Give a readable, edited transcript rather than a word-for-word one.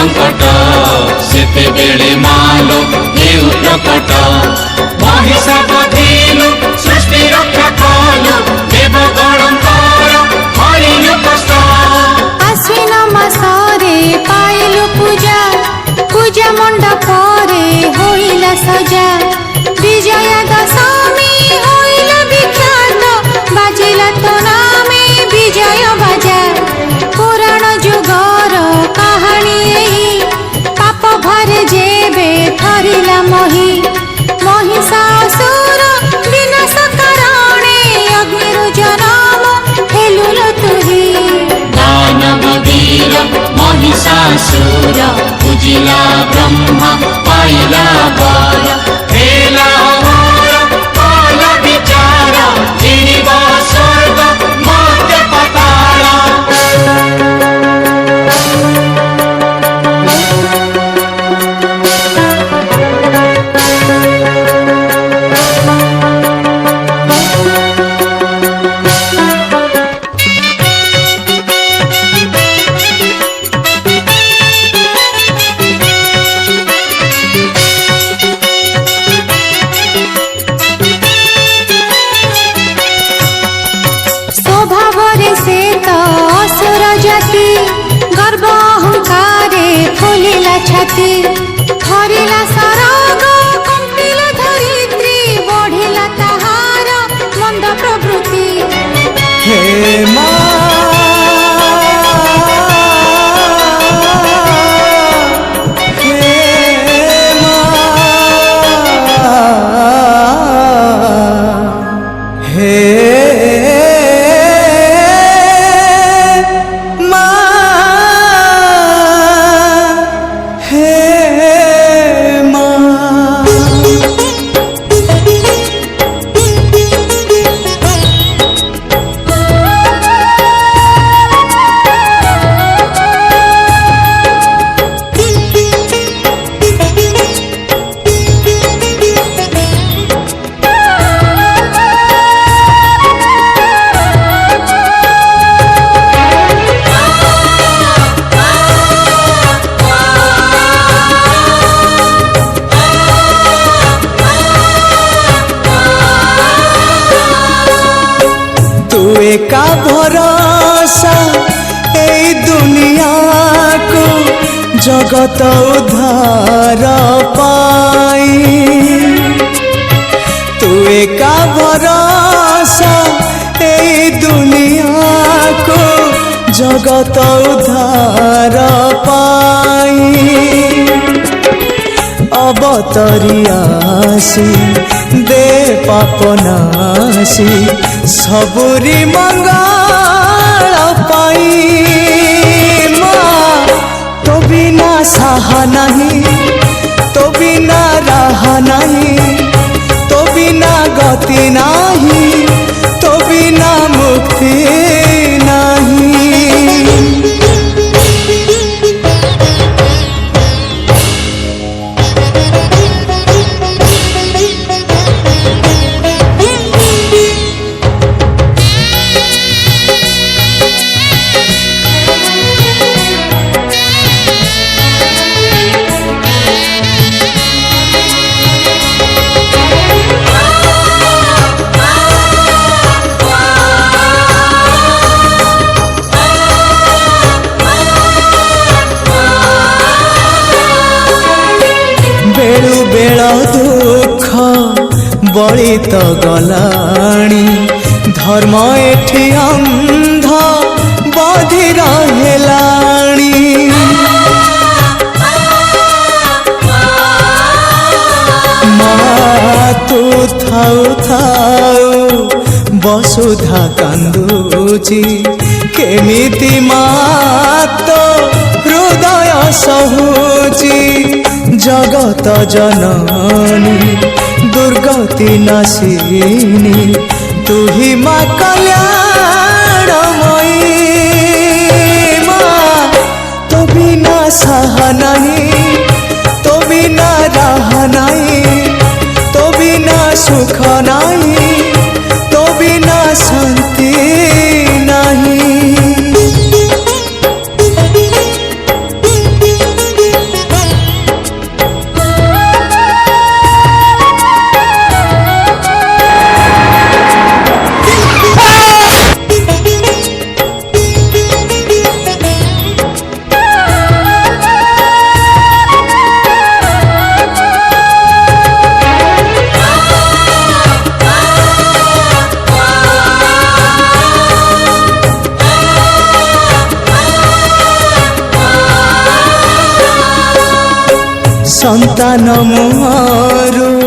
संकट सेते बेले मालो हेउ प्रकट महिषा बधिलु सृष्टि रक्षा कलु देवगणंकर हरिलु कष्ट आश्विन मासरे पाइलु पूजा पूजा मंडपरे होइला सजा विजया दशमी होइला विख्यात बाजिला तो नामे विजय बाजा पुराण जुगर कहानी पाप भरे जेबे थरिला मही महिषासुर विनाश कारणे अग्निरु जन्म हेलुलो तुही दानव वीर महिषासुर पूजिला ब्रह्मा पाइला वर हेला मोर कल विचार जीव स्वर्ग मध्य पाताल स्वभावरे से तो असुर जाति गर्व अहंकारे फुलिला छाती थरिला सरग कंपिला धरित्री बढ़िला ताहार मंद प्रवृत्ति हे माँ का भरोसा ए दुनिया को जगत उद्धार पाई तू का भरोसा ए दुनिया को जगत उद्धार पाई अवतरियासी दे पापनासी सबुरी मंगल पाई माँ तो बिना सहा नहीं तो बिना राह नहीं तो बिना गति नहीं तो बिना मुक्ति नहीं बेलु बेल दुख बड़ी तो गलाणी धर्म एठी अंध बधिर हेलाणी माँ तू थाउ थाउ वसुधा कांदुची केमिति माँ तो हृदय सहुची जगत जननी दुर्गति नाशिनी तू ही माँ कल्याणमयी माँ तो बिना सहा नहीं तो बिना राह नहीं तो बिना सुख नहीं तो बिना शांति नहीं। संतान मुहरु